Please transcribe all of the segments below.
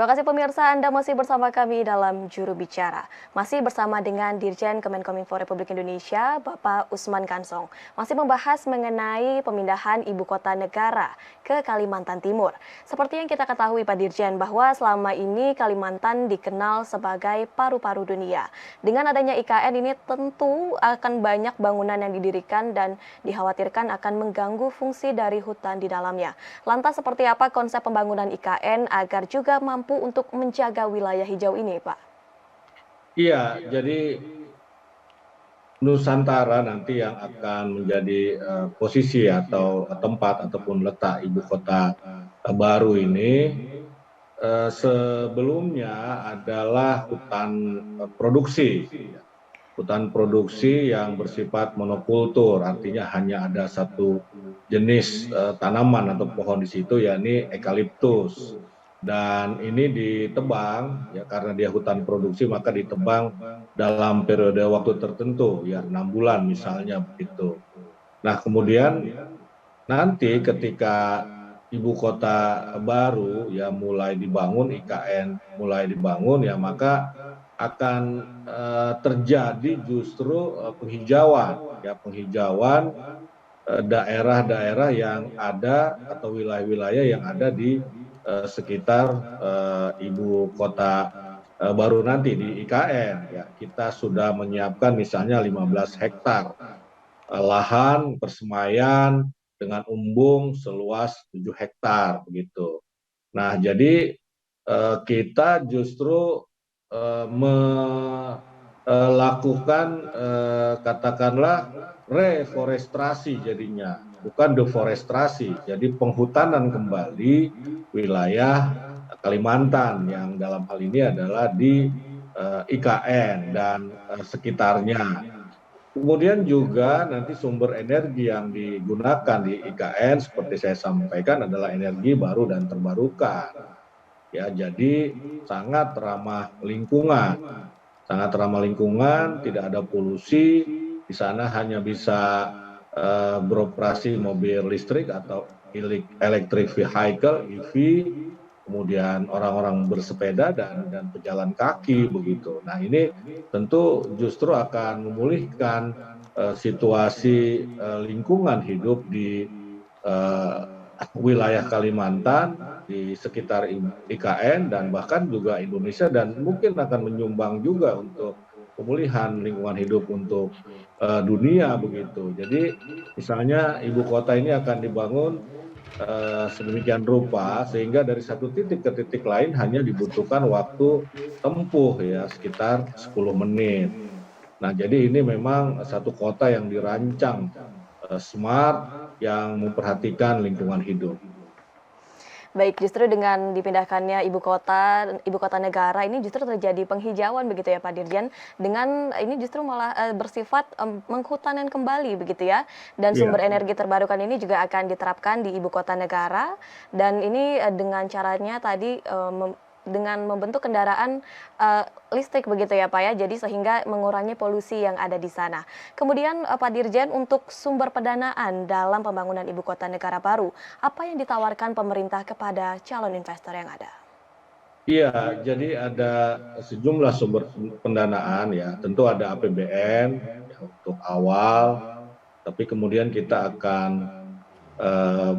Terima kasih pemirsa, Anda masih bersama kami dalam Juru Bicara. Masih bersama dengan Dirjen Kemenkominfo Republik Indonesia, Bapak Usman Kansong. Masih membahas mengenai pemindahan ibu kota negara ke Kalimantan Timur. Seperti yang kita ketahui Pak Dirjen, bahwa selama ini Kalimantan dikenal sebagai paru-paru dunia. Dengan adanya IKN ini tentu akan banyak bangunan yang didirikan dan dikhawatirkan akan mengganggu fungsi dari hutan di dalamnya. Lantas seperti apa konsep pembangunan IKN agar juga mampu untuk menjaga wilayah hijau ini, Pak? Iya, jadi Nusantara nanti yang akan menjadi posisi atau tempat ataupun letak ibu kota baru ini sebelumnya adalah hutan produksi. Hutan produksi yang bersifat monokultur, artinya hanya ada satu jenis tanaman atau pohon di situ, yakni eukaliptus. Dan ini ditebang, ya karena dia hutan produksi maka ditebang dalam periode waktu tertentu, ya 6 bulan misalnya begitu. Nah kemudian nanti ketika ibu kota baru ya mulai dibangun, IKN mulai dibangun, ya maka akan terjadi justru penghijauan daerah-daerah yang ada atau wilayah-wilayah yang ada di sekitar ibu kota baru nanti di IKN. Ya, kita sudah menyiapkan misalnya 15 hektar lahan persemaian dengan umbung seluas 7 hektar begitu. Nah, jadi kita justru melakukan katakanlah reforestasi jadinya, bukan deforestasi. Jadi penghutanan kembali wilayah Kalimantan yang dalam hal ini adalah di IKN dan sekitarnya. Kemudian juga nanti sumber energi yang digunakan di IKN seperti saya sampaikan adalah energi baru dan terbarukan. Ya, jadi sangat ramah lingkungan. Sangat ramah lingkungan, tidak ada polusi. Di sana hanya bisa beroperasi mobil listrik atau electric vehicle (EV), kemudian orang-orang bersepeda dan pejalan kaki begitu. Nah ini tentu justru akan memulihkan situasi lingkungan hidup di wilayah Kalimantan, di sekitar IKN dan bahkan juga Indonesia, dan mungkin akan menyumbang juga untuk pemulihan lingkungan hidup untuk dunia begitu. Jadi misalnya ibu kota ini akan dibangun sedemikian rupa sehingga dari satu titik ke titik lain hanya dibutuhkan waktu tempuh ya sekitar 10 menit. Nah, jadi ini memang satu kota yang dirancang smart yang memperhatikan lingkungan hidup. Baik, justru dengan dipindahkannya ibu kota negara ini justru terjadi penghijauan begitu ya Pak Dirjen. Dengan ini justru malah bersifat menghutanan kembali begitu ya. Dan Iya. sumber energi terbarukan ini juga akan diterapkan di ibu kota negara. Dan ini dengan caranya tadi dengan membentuk kendaraan listrik begitu ya Pak ya, jadi sehingga mengurangi polusi yang ada di sana. Kemudian Pak Dirjen, untuk sumber pendanaan dalam pembangunan ibu kota negara baru, apa yang ditawarkan pemerintah kepada calon investor yang ada? Iya, jadi ada sejumlah sumber pendanaan ya, tentu ada APBN ya, untuk awal, tapi kemudian kita akan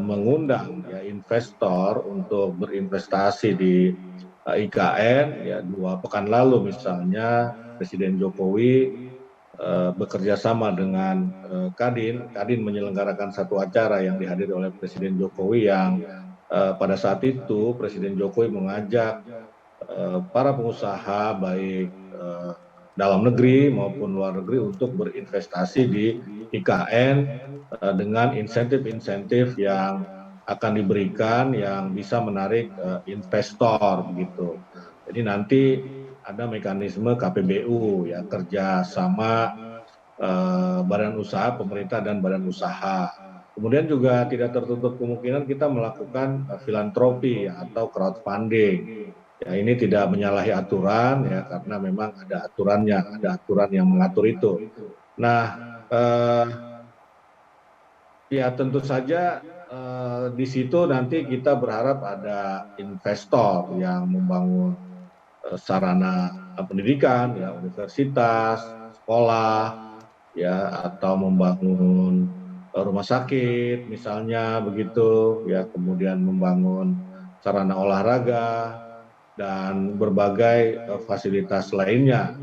mengundang ya investor untuk berinvestasi di IKN ya 2 pekan lalu misalnya Presiden Jokowi bekerja sama dengan Kadin menyelenggarakan satu acara yang dihadiri oleh Presiden Jokowi yang pada saat itu Presiden Jokowi mengajak para pengusaha baik dalam negeri maupun luar negeri untuk berinvestasi di IKN dengan insentif-insentif yang akan diberikan yang bisa menarik investor begitu. Jadi nanti ada mekanisme KPBU ya, kerja sama badan usaha pemerintah dan badan usaha. Kemudian juga tidak tertutup kemungkinan kita melakukan filantropi ya, atau crowdfunding. Ya, ini tidak menyalahi aturan ya karena memang ada aturannya, ada aturan yang mengatur itu. Nah, Ya tentu saja di situ nanti kita berharap ada investor yang membangun sarana pendidikan, ya universitas, sekolah, ya atau membangun rumah sakit misalnya begitu, ya kemudian membangun sarana olahraga dan berbagai fasilitas lainnya.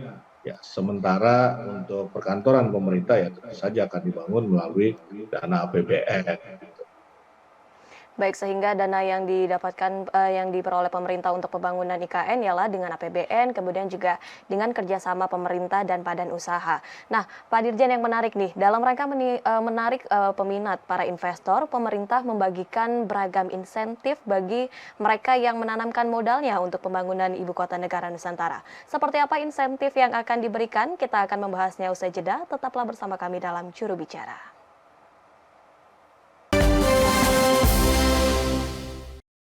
Ya, sementara untuk perkantoran pemerintah ya tentu saja akan dibangun melalui dana APBN. Baik, sehingga dana yang didapatkan yang diperoleh pemerintah untuk pembangunan IKN ialah dengan APBN, kemudian juga dengan kerjasama pemerintah dan badan usaha. Nah, Pak Dirjen, yang menarik nih, dalam rangka menarik peminat para investor, pemerintah membagikan beragam insentif bagi mereka yang menanamkan modalnya untuk pembangunan ibu kota negara Nusantara. Seperti apa insentif yang akan diberikan? Kita akan membahasnya usai jeda. Tetaplah bersama kami dalam Juru Bicara.